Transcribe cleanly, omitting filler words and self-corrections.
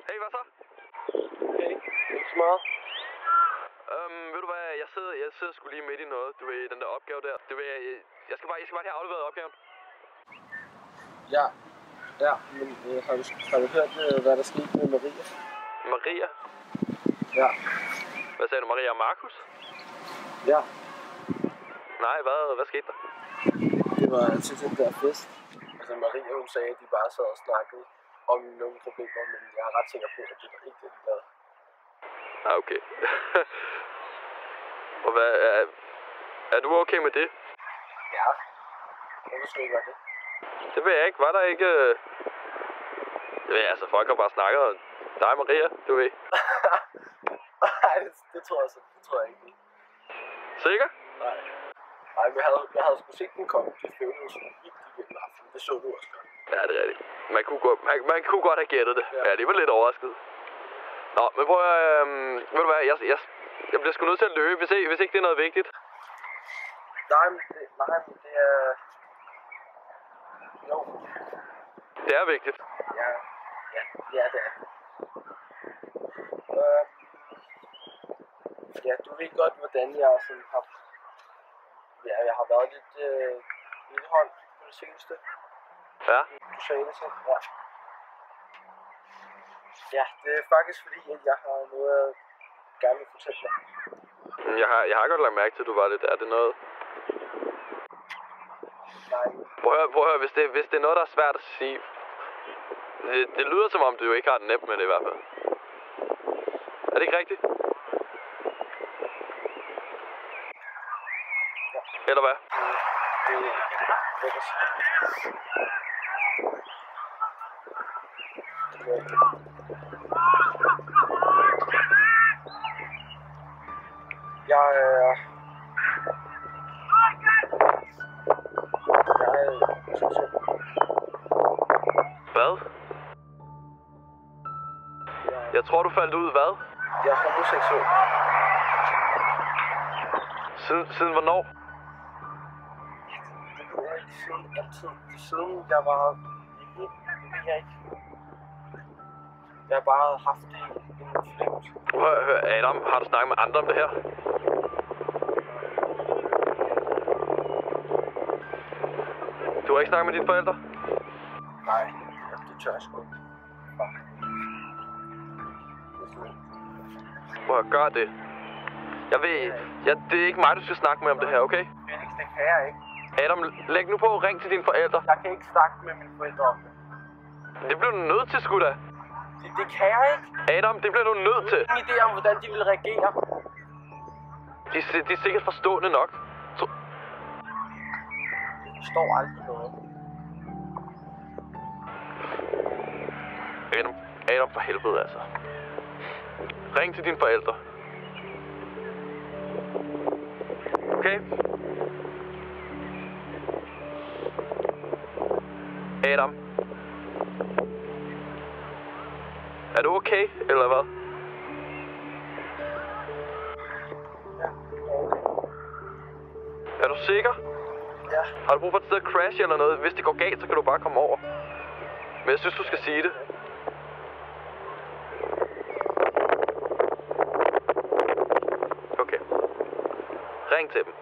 Hey, hvad så? Okay, ikke så meget. Ved du hvad, jeg sidder sgu lige midt i noget, du ved, den der opgave der. Du ved, jeg skal bare have afleveret opgaven. Ja, men har du hørt, hvad der skete med Maria? Maria? Ja. Hvad sagde du, Maria og Markus? Ja, Nej, hvad skete der? det var til den der fest. Altså Maria, hun sagde, at de bare sad og snakkede om nogle problemer, men jeg er ret sikker på, at det var ikke det, de lavede. Ah, okay. Og hvad, er du okay med det? Ja. Hvorfor skulle ikke være det? Det ved jeg ikke. Var der ikke... Det ved jeg, altså, folk har bare snakket om dig og Maria, du ved. Nej, det tror jeg så. Det tror jeg ikke. Sikker? Nej. Nej, men jeg havde sgu set den komme. Det følte sådan vildt igennem aftenen. Det så du også godt. Ja, det er rigtigt. Man kunne godt have gættet det. Ja, det var lidt overrasket. Nå, men prøv at... ved du hvad, jeg bliver sgu nødt til at løbe, hvis ikke det er noget vigtigt. Nej, men det er... Jo. Det er vigtigt. Ja, det er. Ja, du ved godt, hvordan jeg sådan har... Ja, jeg har været lidt hånd på det seneste. Ja. Du sagde det selv, ja. Ja, det er faktisk fordi, at jeg har noget, jeg gerne vil fortælle dig. Jeg har godt lagt mærke til, at du var lidt... Er det noget... Nej. Prøv at høre, hvis det er noget, der er svært at sige... Det lyder som om, du jo ikke har det nemt med det i hvert fald. Er det ikke rigtigt? Ja. Eller hvad? Det er ikke at sige. Hvad? Jeg tror, du faldt ud. Hvad? Jeg er homoseksuel. Siden hvornår? Det ved jeg ikke. Siden altid. Siden jeg var lille. Det ved jeg ikke. Jeg har bare haft en fornemmelse. Hør, Adam, har du snakket med andre om det her? Du har ikke snakket med dine forældre? Nej, det tør jeg sgu ikke. Prøv at gøre det. Det er ikke mig, du skal snakke med om det her, okay? Felix, det kan jeg ikke. Adam, læg nu på og ring til dine forældre. Jeg kan ikke snakke med mine forældre om det. Det bliver du nødt til, sgu da. Det kan jeg ikke. Adam, det bliver du nødt til. Ingen idé om, hvordan de vil reagere. De er sikkert forstående nok. Jeg forstår aldrig noget. Adam, for helvede altså. Ring til dine forældre. Okay? Adam. Er du okay, eller hvad? Ja, okay. Er du sikker? Ja. Har du brug for et sted at crash eller noget? Hvis det går galt, så kan du bare komme over. Men jeg synes, du skal sige det. Okay. Ring til dem.